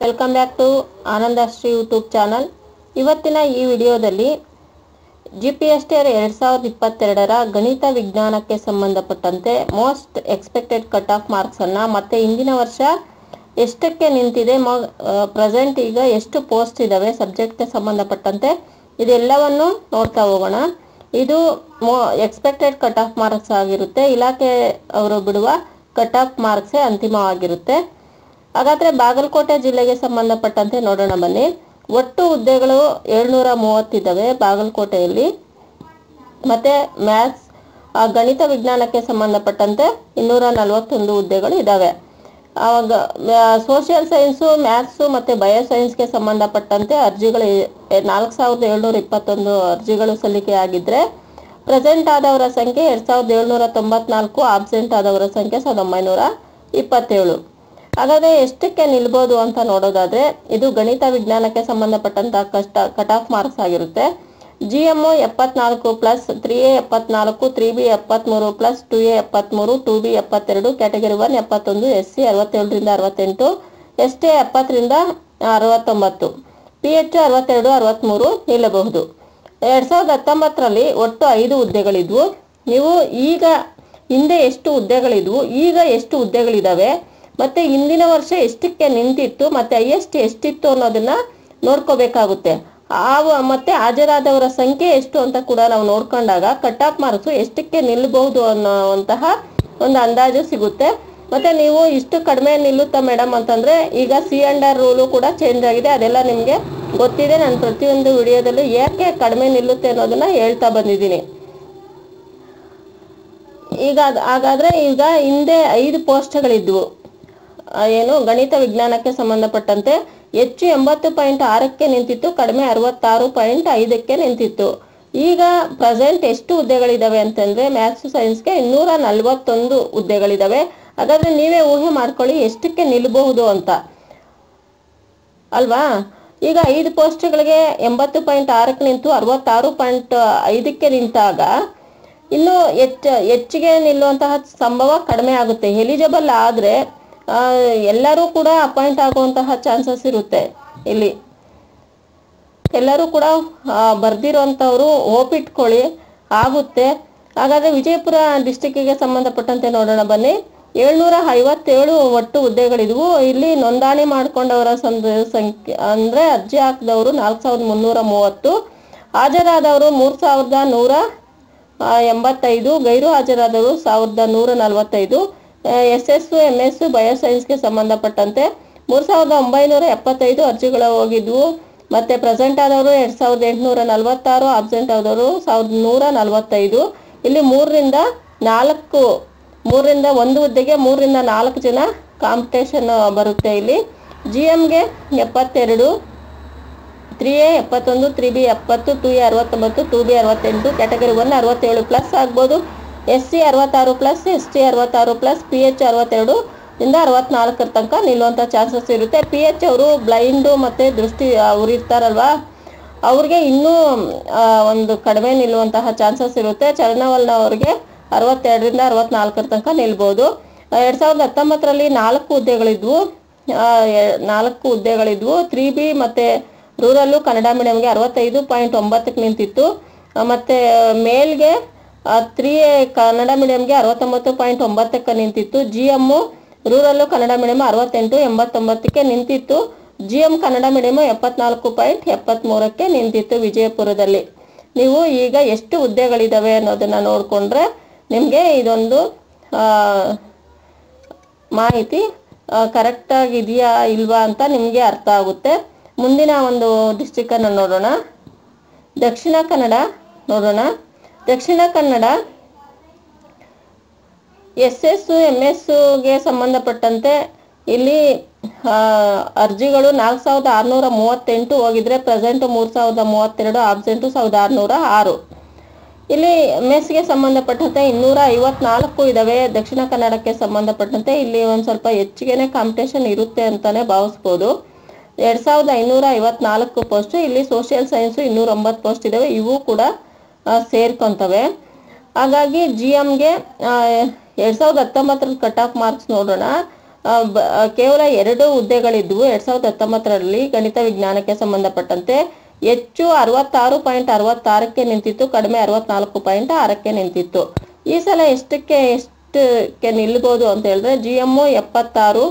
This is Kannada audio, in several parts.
Welcome back to Anandashree YouTube channel. ಇವತ್ತಿನ ಈ ವಿಡಿಯೋದಲ್ಲಿ GPSTR 2022ರ ಗಣಿತ ವಿಜ್ಞಾನಕ್ಕೆ ಸಂಬಂಧಪಟ್ಟಂತೆ ಮೋಸ್ಟ್ ಎಕ್ಸ್ಪೆಕ್ಟೆಡ್ ಕಟ್ ಆಫ್ ಮಾರ್ಕ್ಸನ್ನು ಮತ್ತು ಇಂದಿನ ವರ್ಷ ಎಷ್ಟಕ್ಕೆ ನಿಂತಿದೆ, ಪ್ರೆಸೆಂಟ್ ಈಗ ಎಷ್ಟು ಪೋಸ್ಟ್ ಇದ್ದಾವೆ ಸಬ್ಜೆಕ್ಟ್ಗೆ ಸಂಬಂಧಪಟ್ಟಂತೆ ಇದೆಲ್ಲವನ್ನು ನೋಡ್ತಾ ಹೋಗೋಣ. ಇದು ಎಕ್ಸ್ಪೆಕ್ಟೆಡ್ ಕಟ್ ಆಫ್ ಮಾರ್ಕ್ಸ್ ಆಗಿರುತ್ತೆ. ಇಲಾಖೆ ಅವರು ಬಿಡುವ ಕಟ್ ಆಫ್ ಮಾರ್ಕ್ಸೇ ಅಂತಿಮವಾಗಿರುತ್ತೆ. ಹಾಗಾದರೆ ಬಾಗಲಕೋಟೆ ಜಿಲ್ಲೆಗೆ ಸಂಬಂಧಪಟ್ಟಂತೆ ನೋಡೋಣ ಬನ್ನಿ. ಒಟ್ಟು ಹುದ್ದೆಗಳು 730 ಇದ್ದಾವೆ ಬಾಗಲಕೋಟೆಯಲ್ಲಿ. ಮತ್ತು ಮ್ಯಾಥ್ಸ್ ಗಣಿತ ವಿಜ್ಞಾನಕ್ಕೆ ಸಂಬಂಧಪಟ್ಟಂತೆ 241 ಹುದ್ದೆಗಳು ಇದ್ದಾವೆ. ಆವಾಗ ಸೋಷಿಯಲ್ ಸೈನ್ಸು, ಮ್ಯಾಥ್ಸು ಮತ್ತು ಬಯೋಸೈನ್ಸ್ಗೆ ಸಂಬಂಧಪಟ್ಟಂತೆ ಅರ್ಜಿಗಳು 4721 ಅರ್ಜಿಗಳು ಸಲ್ಲಿಕೆಯಾಗಿದ್ದರೆ ಪ್ರೆಸೆಂಟ್ ಆದವರ ಸಂಖ್ಯೆ 2794, ಆಬ್ಸೆಂಟ್ ಆದವರ ಸಂಖ್ಯೆ 1927. ಹಾಗಾದರೆ ಎಷ್ಟಕ್ಕೆ ನಿಲ್ಬೋದು ಅಂತ ನೋಡೋದಾದರೆ ಇದು ಗಣಿತ ವಿಜ್ಞಾನಕ್ಕೆ ಸಂಬಂಧಪಟ್ಟಂಥ ಕಟ್ ಆಫ್ ಮಾರ್ಕ್ಸ್ ಆಗಿರುತ್ತೆ. GM 74 plus 3A 74, 3B 73 plus 2A 73, 2B 72, category 1 71, SC 67ರಿಂದ 68, ST 70ರಿಂದ 69, PH 62, 63 ನಿಲ್ಲಬಹುದು. 2019ರಲ್ಲಿ ಒಟ್ಟು 5 ಹುದ್ದೆಗಳಿದ್ವು. ನೀವು ಈಗ ಹಿಂದೆ ಎಷ್ಟು ಹುದ್ದೆಗಳಿದ್ವು, ಈಗ ಎಷ್ಟು ಹುದ್ದೆಗಳಿದ್ದಾವೆ, ಮತ್ತು ಹಿಂದಿನ ವರ್ಷ ಎಷ್ಟಕ್ಕೆ ನಿಂತಿತ್ತು ಮತ್ತು ಹೈಯೆಸ್ಟ್ ಎಷ್ಟಿತ್ತು ಅನ್ನೋದನ್ನು ನೋಡ್ಕೋಬೇಕಾಗುತ್ತೆ. ಮತ್ತು ಹಾಜರಾದವರ ಸಂಖ್ಯೆ ಎಷ್ಟು ಅಂತ ಕೂಡ ನಾವು ನೋಡ್ಕೊಂಡಾಗ ಕಟ್ ಆಫ್ ಮಾರ್ಕ್ಸು ಎಷ್ಟಕ್ಕೆ ನಿಲ್ಲಬಹುದು ಅನ್ನೋವಂತಹ ಒಂದು ಅಂದಾಜು ಸಿಗುತ್ತೆ. ಮತ್ತು ನೀವು ಇಷ್ಟು ಕಡಿಮೆ ನಿಲ್ಲುತ್ತಾ ಮೇಡಮ್ ಅಂತಂದರೆ ಈಗ C&R ರೂಲು ಕೂಡ ಚೇಂಜ್ ಆಗಿದೆ. ಅದೆಲ್ಲ ನಿಮಗೆ ಗೊತ್ತಿದೆ. ನಾನು ಪ್ರತಿಯೊಂದು ವಿಡಿಯೋದಲ್ಲೂ ಯಾಕೆ ಕಡಿಮೆ ನಿಲ್ಲುತ್ತೆ ಅನ್ನೋದನ್ನು ಹೇಳ್ತಾ ಬಂದಿದ್ದೀನಿ. ಹಾಗಾದರೆ ಈಗ ಹಿಂದೆ 5 ಪೋಸ್ಟ್ಗಳಿದ್ವು. ಏನು ಗಣಿತ ವಿಜ್ಞಾನಕ್ಕೆ ಸಂಬಂಧಪಟ್ಟಂತೆ ಹೆಚ್ಚು 80.6ಕ್ಕೆ ನಿಂತಿತ್ತು, ಕಡಿಮೆ 66.5ಕ್ಕೆ ನಿಂತಿತ್ತು. ಈಗ ಪ್ರೆಸೆಂಟ್ ಎಷ್ಟು ಹುದ್ದೆಗಳಿದ್ದಾವೆ ಅಂತಂದರೆ ಮ್ಯಾಥ್ಸ್ ಸೈನ್ಸ್ಗೆ 241 ಹುದ್ದೆಗಳಿದ್ದಾವೆ. ಹಾಗಾದರೆ ನೀವೇ ಊಹೆ ಮಾಡ್ಕೊಳ್ಳಿ ಎಷ್ಟಕ್ಕೆ ನಿಲ್ಲಬಹುದು ಅಂತ ಅಲ್ವಾ. ಈಗ 5 ಪೋಸ್ಟ್ಗಳಿಗೆ 80.6ಕ್ಕೆ ನಿಂತು 66.5ಕ್ಕೆ ನಿಂತಾಗ ಇನ್ನೂ ಹೆಚ್ಚಿಗೆ ನಿಲ್ಲುವಂತಹ ಸಂಭವ ಕಡಿಮೆ ಆಗುತ್ತೆ. ಎಲಿಜಿಬಲ್ ಆದರೆ ಎಲ್ಲರೂ ಕೂಡ ಅಪಾಯಿಂಟ್ ಆಗುವಂತಹ ಚಾನ್ಸಸ್ ಇರುತ್ತೆ. ಇಲ್ಲಿ ಎಲ್ಲರೂ ಕೂಡ ಬರ್ದಿರೋಂಥವ್ರು ಓಪಿಟ್ಕೊಳ್ಳಿ, ಆಗುತ್ತೆ. ಹಾಗಾದರೆ ವಿಜಯಪುರ ಡಿಸ್ಟಿಕ್ಕಿಗೆ ಸಂಬಂಧಪಟ್ಟಂತೆ ನೋಡೋಣ ಬನ್ನಿ. 757 ಒಟ್ಟು ಹುದ್ದೆಗಳಿದ್ವು. ಇಲ್ಲಿ ನೋಂದಣಿ ಮಾಡ್ಕೊಂಡವರ ಸಂಖ್ಯೆ ಅಂದರೆ ಅರ್ಜಿ ಹಾಕಿದವರು 4330, ಹಾಜರಾದವರು 3185, ಗೈರು ಹಾಜರಾದವರು 1145. SS MS ಬಯೋಸೈನ್ಸ್ಗೆ ಸಂಬಂಧಪಟ್ಟಂತೆ 3975 ಅರ್ಜಿಗಳು ಹೋಗಿದ್ವು. ಮತ್ತು ಪ್ರೆಸೆಂಟ್ ಆದವರು 2846, ಆಬ್ಸೆಂಟ್ ಆದವರು 1145. ಇಲ್ಲಿ 3ರಿಂದ 1 ಹುದ್ದೆಗೆ 3ರಿಂದ 4 ಜನ ಕಾಂಪಿಟೇಷನ್ ಬರುತ್ತೆ. ಇಲ್ಲಿ GMಗೆ 72, 3A 71, 3B 70, 2A 69, 2B 68, category 1 67 plus ಆಗ್ಬೋದು, SC 66 plus, ST 66 plus, PH 62 ಇಂದ 64 ತನಕ ನಿಲ್ಲುವಂಥ ಚಾನ್ಸಸ್ ಇರುತ್ತೆ. PH ಅವರು ಬ್ಲೈಂಡು ಮತ್ತು ದೃಷ್ಟಿ ಅವ್ರು ಇರ್ತಾರಲ್ವ, ಅವ್ರಿಗೆ ಇನ್ನೂ ಒಂದು ಕಡಿಮೆ ನಿಲ್ಲುವಂತಹ ಚಾನ್ಸಸ್ ಇರುತ್ತೆ. ಚಲನವಲನ ಅವ್ರಿಗೆ 62ರಿಂದ 64 ತನಕ ನಿಲ್ಬೋದು. 2019ರಲ್ಲಿ 4 ಹುದ್ದೆಗಳಿದ್ವು. 3B ಮತ್ತು ರೂರಲ್ಲು ಕನ್ನಡ ಮೀಡಿಯಮ್ಗೆ 65.9ಕ್ಕೆ ನಿಂತಿತ್ತು. ಮತ್ತು ಮೇಲ್ಗೆ 3A ಕನ್ನಡ ಮೀಡಿಯಮ್ಗೆ 69.9ಕ್ಕೆ ನಿಂತಿತ್ತು. GM ರೂರಲ್ಲು ಕನ್ನಡ ಮೀಡಿಯಮ್ 68.89ಕ್ಕೆ ನಿಂತಿತ್ತು. GM ಕನ್ನಡ ಮೀಡಿಯಮ್ 74.73ಕ್ಕೆ ನಿಂತಿತ್ತು ವಿಜಯಪುರದಲ್ಲಿ. ನೀವು ಈಗ ಎಷ್ಟು ಹುದ್ದೆಗಳಿದ್ದಾವೆ ಅನ್ನೋದನ್ನು ನೋಡಿಕೊಂಡ್ರೆ ನಿಮಗೆ ಇದೊಂದು ಮಾಹಿತಿ ಕರೆಕ್ಟಾಗಿದೆಯಾ ಇಲ್ವಾ ಅಂತ ನಿಮಗೆ ಅರ್ಥ ಆಗುತ್ತೆ. ಮುಂದಿನ ಒಂದು ಡಿಸ್ಟ್ರಿಕ್ಕನ್ನು ನೋಡೋಣ. ದಕ್ಷಿಣ ಕನ್ನಡ ನೋಡೋಣ. ದಕ್ಷಿಣ ಕನ್ನಡ SS MS ಸಂಬಂಧಪಟ್ಟಂತೆ ಇಲ್ಲಿ ಅರ್ಜಿಗಳು 4638 ಹೋಗಿದ್ರೆ ಪ್ರೆಸೆಂಟು 3032, ಆಬ್ಸೆಂಟು 1606. ಇಲ್ಲಿ MS ಸಂಬಂಧಪಟ್ಟಂತೆ 254 ಇದ್ದಾವೆ. ದಕ್ಷಿಣ ಕನ್ನಡಕ್ಕೆ ಸಂಬಂಧಪಟ್ಟಂತೆ ಇಲ್ಲಿ ಒಂದು ಸ್ವಲ್ಪ ಹೆಚ್ಚಿಗೆ ಕಾಂಪಿಟೇಷನ್ ಇರುತ್ತೆ ಅಂತಲೇ ಭಾವಿಸ್ಬೋದು. 2554 ಪೋಸ್ಟು. ಇಲ್ಲಿ ಸೋಷಿಯಲ್ ಸೈನ್ಸು 209 ಪೋಸ್ಟ್ ಇದ್ದಾವೆ. ಇವು ಕೂಡ ಸೇರ್ಕೊತವೆ. ಹಾಗಾಗಿ GMಗೆ 2019 ಕಟ್ ಆಫ್ ಮಾರ್ಕ್ಸ್ ನೋಡೋಣ. ಕೇವಲ 2 ಹುದ್ದೆಗಳಿದ್ವು 2019ರಲ್ಲಿ ಗಣಿತ ವಿಜ್ಞಾನಕ್ಕೆ ಸಂಬಂಧಪಟ್ಟಂತೆ. ಹೆಚ್ಚು 66.66ಕ್ಕೆ ನಿಂತಿತ್ತು, ಕಡಿಮೆ 64.6ಕ್ಕೆ ನಿಂತಿತ್ತು. ಈ ಸಲ ಎಷ್ಟಕ್ಕೆ ನಿಲ್ಬೋದು ಅಂತ ಹೇಳಿದ್ರೆ GM 76,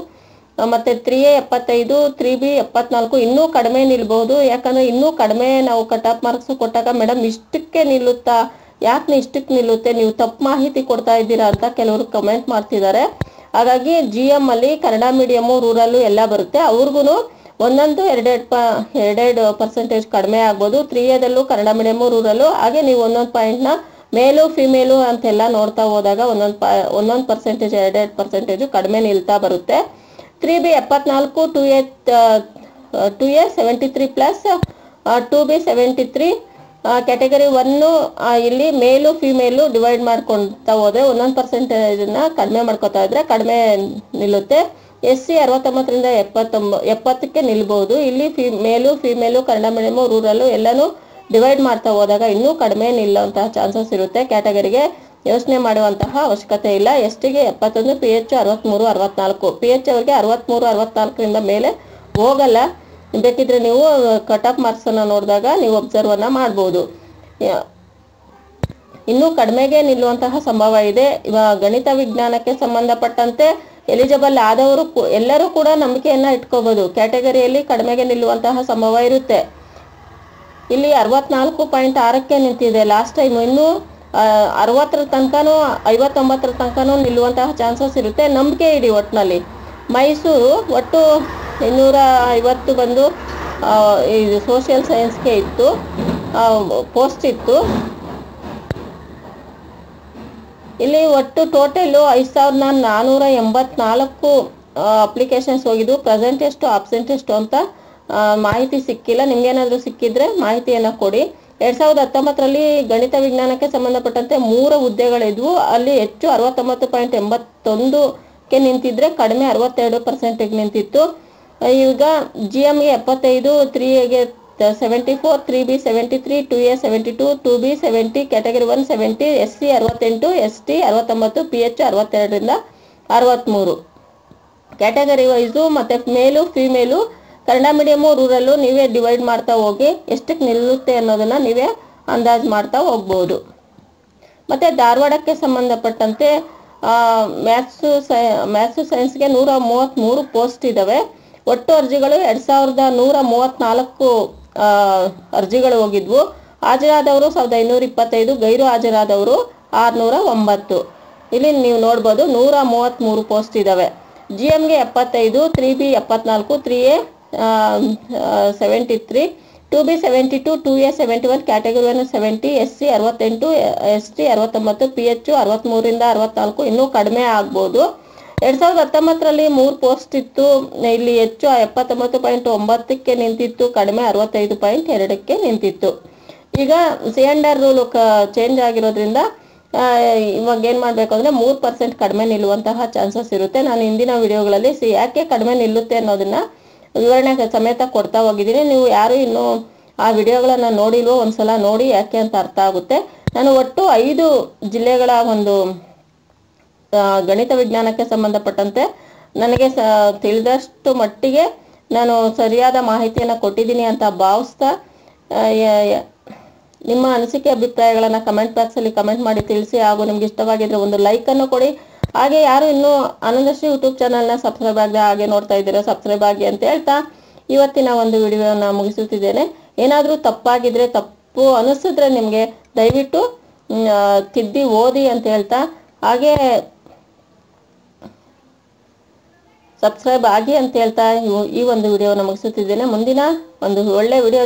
ಮತ್ತೆ 3A 75, 3B 74 ಇನ್ನೂ ಕಡಿಮೆ ನಿಲ್ಬಹುದು. ಯಾಕಂದ್ರೆ ಇನ್ನೂ ಕಡಿಮೆ ನಾವು ಕಟ್ ಆಫ್ ಮಾರ್ಕ್ಸ್ ಕೊಟ್ಟಾಗ ಮೇಡಮ್ ಇಷ್ಟಕ್ಕೆ ನಿಲ್ಲುತ್ತಾ, ಯಾಕೆ ಇಷ್ಟಕ್ಕೆ ನಿಲ್ಲುತ್ತೆ, ನೀವು ತಪ್ಪು ಮಾಹಿತಿ ಕೊಡ್ತಾ ಇದ್ದೀರಾ ಅಂತ ಕೆಲವರು ಕಮೆಂಟ್ ಮಾಡ್ತಿದ್ದಾರೆ. ಹಾಗಾಗಿ GM ಅಲ್ಲಿ ಕನ್ನಡ ಮೀಡಿಯಮು, ರೂರಲ್ಲು ಎಲ್ಲ ಬರುತ್ತೆ. ಅವ್ರಿಗೂ ಒಂದೊಂದು 2% ಕಡಿಮೆ ಆಗ್ಬೋದು. 3Aದಲ್ಲೂ ಕನ್ನಡ ಮೀಡಿಯಮು, ರೂರಲ್ಲು, ಹಾಗೆ ನೀವು ಒಂದೊಂದು ಪಾಯಿಂಟ್ನ ಮೇಲು ಫಿಮೇಲು ಅಂತೆಲ್ಲ ನೋಡ್ತಾ ಹೋದಾಗ ಒಂದೊಂದು ಪರ್ಸೆಂಟೇಜ್ 2% ಕಡಿಮೆ ನಿಲ್ತಾ ಬರುತ್ತೆ. 3B 74, 2A 73 plus 2B 73. Category 1 ಇಲ್ಲಿ ಮೇಲು ಫಿಮೇಲು ಡಿವೈಡ್ ಮಾಡ್ಕೊಳ್ತಾ ಹೋದ್ರೆ ಒಂದೊಂದು ಪರ್ಸೆಂಟೇಜನ್ನ ಕಡಿಮೆ ಮಾಡ್ಕೊತಾ ಇದ್ರೆ ಕಡಿಮೆ ನಿಲ್ಲುತ್ತೆ. SC 69ರಿಂದ 70ಕ್ಕೆ ನಿಲ್ಬಹುದು. ಇಲ್ಲಿ ಮೇಲು ಫಿಮೇಲು ಕನ್ನಡ ಮೀಡಿಯಮು, ರೂರಲ್ಲು ಎಲ್ಲನೂ ಡಿವೈಡ್ ಮಾಡ್ತಾ ಹೋದಾಗ ಇನ್ನೂ ಕಡಿಮೆ ನಿಲ್ಲುವಂತಹ ಚಾನ್ಸಸ್ ಇರುತ್ತೆ. ಕ್ಯಾಟಗರಿಗೆ ಯೋಚನೆ ಮಾಡುವಂತಹ ಅವಶ್ಯಕತೆ ಇಲ್ಲ. STಗೆ 71, PH 63, 64. PH ಅವರಿಗೆ 63, 64ರಿಂದ ಮೇಲೆ ಹೋಗಲ್ಲ. ಬೇಕಿದ್ರೆ ನೀವು ಕಟ್ ಆಫ್ ಮಾರ್ಕ್ಸ್ ಅನ್ನು ನೋಡಿದಾಗ ನೀವು ಅಬ್ಸರ್ವ್ ಅನ್ನ ಮಾಡ್ಬೋದು. ಇನ್ನೂ ಕಡಿಮೆಗೆ ನಿಲ್ಲುವಂತಹ ಸಂಭವ ಇದೆ. ಇವಾಗ ಗಣಿತ ವಿಜ್ಞಾನಕ್ಕೆ ಸಂಬಂಧಪಟ್ಟಂತೆ ಎಲಿಜಿಬಲ್ ಆದವರು ಎಲ್ಲರೂ ಕೂಡ ನಂಬಿಕೆಯನ್ನ ಇಟ್ಕೋಬಹುದು. ಕ್ಯಾಟಗರಿಯಲ್ಲಿ ಕಡಿಮೆಗೆ ನಿಲ್ಲುವಂತಹ ಸಂಭವ ಇರುತ್ತೆ. ಇಲ್ಲಿ 64.6ಕ್ಕೆ ನಿಂತಿದೆ ಲಾಸ್ಟ್ ಟೈಮ್. ಇನ್ನು 60ರ ತನಕನೂ 59ರ ತನಕನೂ ನಿಲ್ಲುವಂತಹ ಚಾನ್ಸಸ್ ಇರುತ್ತೆ. ನಂಬಿಕೆ ಇಡಿ ಒಟ್ಟಿನಲ್ಲಿ. ಮೈಸೂರು ಒಟ್ಟು 250 ಬಂದು ಇದು ಸೋಷಿಯಲ್ ಸೈನ್ಸ್ಗೆ ಇತ್ತು, ಪೋಸ್ಟ್ ಇತ್ತು. ಇಲ್ಲಿ ಒಟ್ಟು ಟೋಟಲ್ 5484 ಅಪ್ಲಿಕೇಶನ್ಸ್ ಹೋಗಿದ್ವು. ಪ್ರೆಸೆಂಟ್ ಎಷ್ಟು, ಅಬ್ಸೆಂಟ್ ಎಷ್ಟು ಅಂತ ಮಾಹಿತಿ ಸಿಕ್ಕಿಲ್ಲ. ನಿಮ್ಗೇನಾದರೂ ಸಿಕ್ಕಿದ್ರೆ ಮಾಹಿತಿಯನ್ನು ಕೊಡಿ. 2019ರಲ್ಲಿ ಗಣಿತ ವಿಜ್ಞಾನಕ್ಕೆ ಸಂಬಂಧಪಟ್ಟಂತೆ 3 ಹುದ್ದೆಗಳಿದ್ವು. ಅಲ್ಲಿ ಹೆಚ್ಚು 69.81ಕ್ಕೆ ನಿಂತಿದ್ರೆ ಕಡಿಮೆ 62%ಗೆ ನಿಂತಿತ್ತು. ಈಗ GMಗೆ 75, 3Aಗೆ 74, 3B 73, 2A 72, 2B 70, category 1 70, SC 68, ST 69, PH 62ರಿಂದ 63. Category wise ಮತ್ತು ಮೇಲು ಫಿಮೇಲು ಕನ್ನಡ ಮೀಡಿಯಮು, ರೂರಲ್ಲು ನೀವೇ ಡಿವೈಡ್ ಮಾಡ್ತಾ ಹೋಗಿ ಎಷ್ಟಕ್ಕೆ ನಿಲ್ಲುತ್ತೆ ಅನ್ನೋದನ್ನು ನೀವೇ ಅಂದಾಜು ಮಾಡ್ತಾ ಹೋಗ್ಬೋದು. ಮತ್ತು ಧಾರವಾಡಕ್ಕೆ ಸಂಬಂಧಪಟ್ಟಂತೆ ಮ್ಯಾಥ್ಸು ಸೈನ್ಸ್ಗೆ 133 ಪೋಸ್ಟ್ ಇದ್ದಾವೆ. ಒಟ್ಟು ಅರ್ಜಿಗಳು 2134 ಅರ್ಜಿಗಳು ಹೋಗಿದ್ವು. ಹಾಜರಾದವರು 1525, ಗೈರು ಹಾಜರಾದವರು 609. ಇಲ್ಲಿ ನೀವು ನೋಡ್ಬೋದು 133 ಪೋಸ್ಟ್ ಇದ್ದಾವೆ. GMಗೆ 75, 3B 74, 3A 73, 2B 72, 2A 71, category 1 70, SC 68, ST 69, PH 63ರಿಂದ 64. ಇನ್ನೂ ಕಡಿಮೆ ಆಗ್ಬೋದು. 2019ರಲ್ಲಿ 3 ಪೋಸ್ಟ್ ಇತ್ತು. ಇಲ್ಲಿ ಹೆಚ್ಚು 79.9ಕ್ಕೆ ನಿಂತಿತ್ತು, ಕಡಿಮೆ 65.2ಕ್ಕೆ ನಿಂತಿತ್ತು. ಈಗ ಸಿಎಂಡರ್ ರೂಲು ಚೇಂಜ್ ಆಗಿರೋದ್ರಿಂದ ಇವಾಗ ಏನು ಮಾಡಬೇಕು ಅಂದರೆ 3% ಕಡಿಮೆ ನಿಲ್ಲುವಂತಹ ಚಾನ್ಸಸ್ ಇರುತ್ತೆ. ನಾನು ಹಿಂದಿನ ವಿಡಿಯೋಗಳಲ್ಲಿ ಯಾಕೆ ಕಡಿಮೆ ನಿಲ್ಲುತ್ತೆ ಅನ್ನೋದನ್ನು ವಿವರಣೆ ಸಮೇತ ಕೊಡ್ತಾ ಹೋಗಿದ್ದೀನಿ. ನೀವು ಯಾರು ಇನ್ನೂ ಆ ವಿಡಿಯೋಗಳನ್ನು ನೋಡಿಲ್ವೋ ಒಂದ್ಸಲ ನೋಡಿ, ಯಾಕೆ ಅಂತ ಅರ್ಥ ಆಗುತ್ತೆ. ನಾನು ಒಟ್ಟು 5 ಜಿಲ್ಲೆಗಳ ಒಂದು ಗಣಿತ ವಿಜ್ಞಾನಕ್ಕೆ ಸಂಬಂಧಪಟ್ಟಂತೆ ನನಗೆ ತಿಳಿದಷ್ಟು ಮಟ್ಟಿಗೆ ನಾನು ಸರಿಯಾದ ಮಾಹಿತಿಯನ್ನು ಕೊಟ್ಟಿದ್ದೀನಿ ಅಂತ ಭಾವಿಸ್ತಾ, ನಿಮ್ಮ ಅನಿಸಿಕೆ ಅಭಿಪ್ರಾಯಗಳನ್ನು ಕಮೆಂಟ್ ಬಾಕ್ಸಲ್ಲಿ ಕಮೆಂಟ್ ಮಾಡಿ ತಿಳಿಸಿ. ಹಾಗೂ ನಿಮ್ಗೆ ಇಷ್ಟವಾಗಿದ್ರೆ ಒಂದು ಲೈಕನ್ನು ಕೊಡಿ. ಹಾಗೆ ಯಾರು ಇನ್ನೂ ಆನಂದಶ್ರೀ ಯೂಟ್ಯೂಬ್ ಚಾನಲ್ನ ಸಬ್ಸ್ಕ್ರೈಬ್ ಆಗದೆ ಹಾಗೆ ನೋಡ್ತಾ ಇದ್ದೀರಾ, ಸಬ್ಸ್ಕ್ರೈಬ್ ಆಗಿ ಅಂತ ಹೇಳ್ತಾ ಇವತ್ತಿನ ಒಂದು ವಿಡಿಯೋನ ಮುಗಿಸುತ್ತಿದ್ದೇನೆ. ಏನಾದರೂ ತಪ್ಪಾಗಿದ್ರೆ, ತಪ್ಪು ಅನಿಸಿದ್ರೆ ನಿಮಗೆ ದಯವಿಟ್ಟು ತಿದ್ದಿ ಓದಿ ಅಂತ ಹೇಳ್ತಾ, ಹಾಗೆ ಸಬ್ಸ್ಕ್ರೈಬ್ ಆಗಿ ಅಂತ ಹೇಳ್ತಾ ಈ ಒಂದು ವಿಡಿಯೋನ ಮುಗಿಸುತ್ತಿದ್ದೇನೆ. ಮುಂದಿನ ಒಂದು ಒಳ್ಳೆ ವಿಡಿಯೋ